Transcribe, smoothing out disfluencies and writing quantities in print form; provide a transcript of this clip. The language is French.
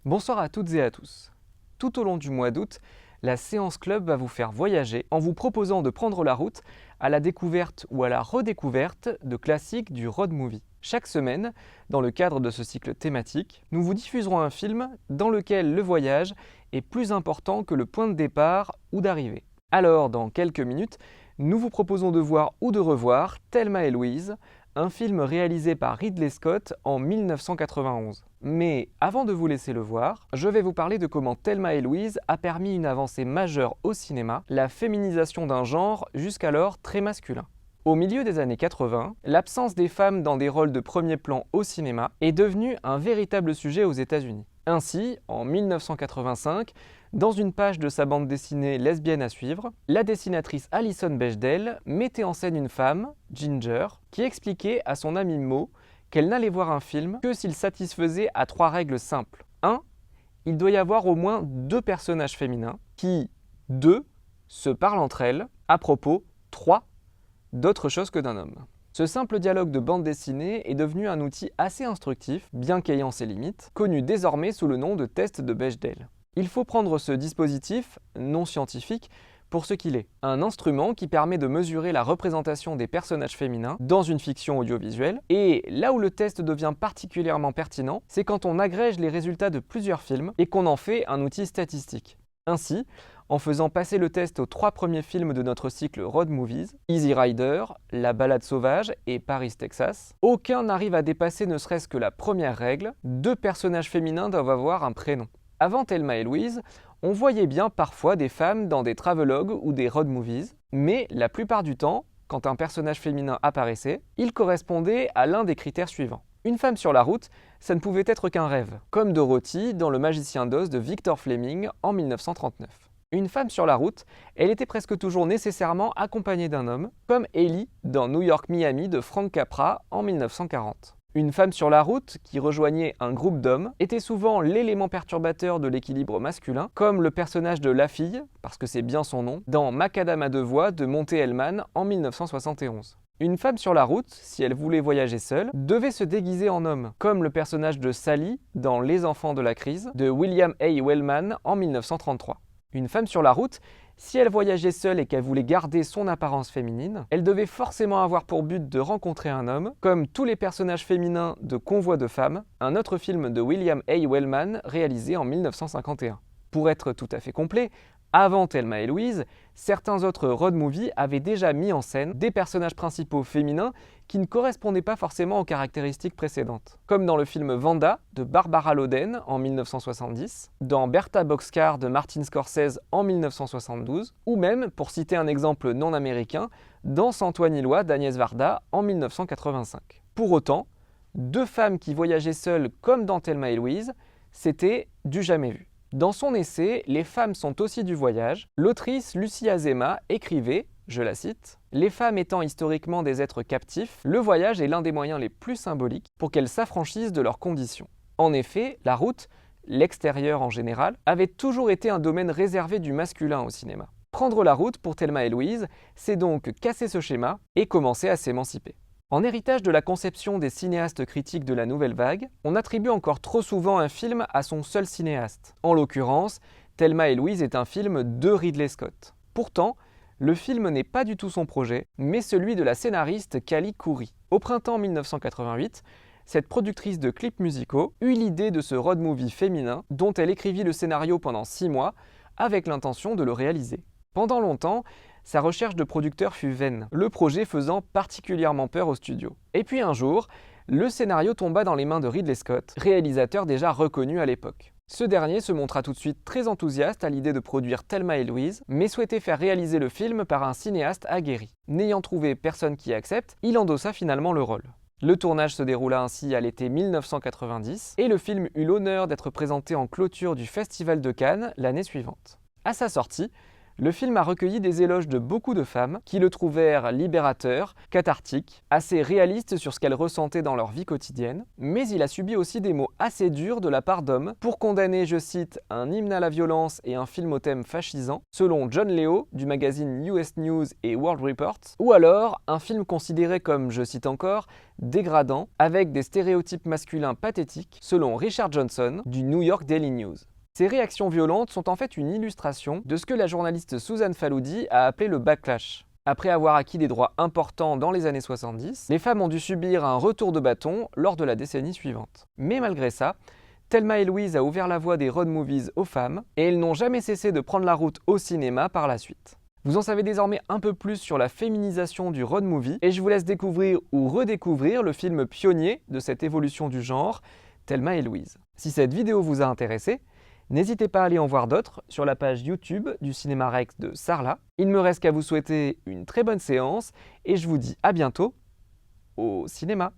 Bonsoir à toutes et à tous. Tout au long du mois d'août, la Séance Club va vous faire voyager en vous proposant de prendre la route à la découverte ou à la redécouverte de classiques du road movie. Chaque semaine, dans le cadre de ce cycle thématique, nous vous diffuserons un film dans lequel le voyage est plus important que le point de départ ou d'arrivée. Alors, dans quelques minutes, nous vous proposons de voir ou de revoir Thelma et Louise, un film réalisé par Ridley Scott en 1991. Mais avant de vous laisser le voir, je vais vous parler de comment Thelma et Louise a permis une avancée majeure au cinéma, la féminisation d'un genre jusqu'alors très masculin. Au milieu des années 80, l'absence des femmes dans des rôles de premier plan au cinéma est devenue un véritable sujet aux États-Unis. Ainsi, en 1985, dans une page de sa bande dessinée Lesbienne à suivre, la dessinatrice Alison Bechdel mettait en scène une femme, Ginger, qui expliquait à son amie Mo qu'elle n'allait voir un film que s'il satisfaisait à 3 règles simples. 1. Il doit y avoir au moins 2 personnages féminins qui, 2, se parlent entre elles à propos, 3, d'autre chose que d'un homme. Ce simple dialogue de bande dessinée est devenu un outil assez instructif, bien qu'ayant ses limites, connu désormais sous le nom de test de Bechdel. Il faut prendre ce dispositif, non scientifique, pour ce qu'il est. Un instrument qui permet de mesurer la représentation des personnages féminins dans une fiction audiovisuelle. Et là où le test devient particulièrement pertinent, c'est quand on agrège les résultats de plusieurs films et qu'on en fait un outil statistique. Ainsi, en faisant passer le test aux 3 premiers films de notre cycle Road Movies, Easy Rider, La Balade sauvage et Paris, Texas, aucun n'arrive à dépasser ne serait-ce que la première règle, 2 personnages féminins doivent avoir un prénom. Avant Thelma et Louise, on voyait bien parfois des femmes dans des travelogues ou des road movies, mais la plupart du temps, quand un personnage féminin apparaissait, il correspondait à l'un des critères suivants. Une femme sur la route, ça ne pouvait être qu'un rêve, comme Dorothy dans Le Magicien d'Oz de Victor Fleming en 1939. Une femme sur la route, elle était presque toujours nécessairement accompagnée d'un homme, comme Ellie dans New York-Miami de Frank Capra en 1940. Une femme sur la route, qui rejoignait un groupe d'hommes, était souvent l'élément perturbateur de l'équilibre masculin, comme le personnage de La Fille, parce que c'est bien son nom, dans Macadam à 2 voix de Monte Hellman en 1971. Une femme sur la route, si elle voulait voyager seule, devait se déguiser en homme, comme le personnage de Sally dans Les Enfants de la crise de William A. Wellman en 1933. Une femme sur la route, si elle voyageait seule et qu'elle voulait garder son apparence féminine, elle devait forcément avoir pour but de rencontrer un homme, comme tous les personnages féminins de Convoi de femmes, un autre film de William A. Wellman réalisé en 1951. Pour être tout à fait complet, avant Thelma et Louise, certains autres road movies avaient déjà mis en scène des personnages principaux féminins qui ne correspondaient pas forcément aux caractéristiques précédentes. Comme dans le film Vanda de Barbara Loden en 1970, dans Bertha Boxcar de Martin Scorsese en 1972, ou même, pour citer un exemple non américain, dans Antoine Ilois d'Agnès Varda en 1985. Pour autant, 2 femmes qui voyageaient seules comme dans Thelma et Louise, c'était du jamais vu. Dans son essai « Les femmes sont aussi du voyage », l'autrice Lucie Azéma écrivait, je la cite, « Les femmes étant historiquement des êtres captifs, le voyage est l'un des moyens les plus symboliques pour qu'elles s'affranchissent de leurs conditions. » En effet, la route, l'extérieur en général, avait toujours été un domaine réservé du masculin au cinéma. Prendre la route pour Thelma et Louise, c'est donc casser ce schéma et commencer à s'émanciper. En héritage de la conception des cinéastes critiques de la nouvelle vague, on attribue encore trop souvent un film à son seul cinéaste. En l'occurrence, Thelma et Louise est un film de Ridley Scott. Pourtant, le film n'est pas du tout son projet, mais celui de la scénariste Callie Khouri. Au printemps 1988, cette productrice de clips musicaux eut l'idée de ce road movie féminin dont elle écrivit le scénario pendant 6 mois avec l'intention de le réaliser. Pendant longtemps, sa recherche de producteur fut vaine, le projet faisant particulièrement peur au studio. Et puis un jour, le scénario tomba dans les mains de Ridley Scott, réalisateur déjà reconnu à l'époque. Ce dernier se montra tout de suite très enthousiaste à l'idée de produire Thelma et Louise, mais souhaitait faire réaliser le film par un cinéaste aguerri. N'ayant trouvé personne qui accepte, il endossa finalement le rôle. Le tournage se déroula ainsi à l'été 1990, et le film eut l'honneur d'être présenté en clôture du Festival de Cannes l'année suivante. À sa sortie, Le film a recueilli des éloges de beaucoup de femmes qui le trouvèrent libérateur, cathartique, assez réaliste sur ce qu'elles ressentaient dans leur vie quotidienne, mais il a subi aussi des mots assez durs de la part d'hommes pour condamner, je cite, un hymne à la violence et un film au thème fascisant, selon John Leo du magazine US News et World Report, ou alors un film considéré comme, je cite encore, dégradant, avec des stéréotypes masculins pathétiques, selon Richard Johnson du New York Daily News. Ces réactions violentes sont en fait une illustration de ce que la journaliste Susan Faludi a appelé le backlash. Après avoir acquis des droits importants dans les années 70, les femmes ont dû subir un retour de bâton lors de la décennie suivante. Mais malgré ça, Thelma et Louise a ouvert la voie des road movies aux femmes et elles n'ont jamais cessé de prendre la route au cinéma par la suite. Vous en savez désormais un peu plus sur la féminisation du road movie et je vous laisse découvrir ou redécouvrir le film pionnier de cette évolution du genre, Thelma et Louise. Si cette vidéo vous a intéressé, n'hésitez pas à aller en voir d'autres sur la page YouTube du Cinéma Rex de Sarlat. Il me reste qu'à vous souhaiter une très bonne séance et je vous dis à bientôt au cinéma.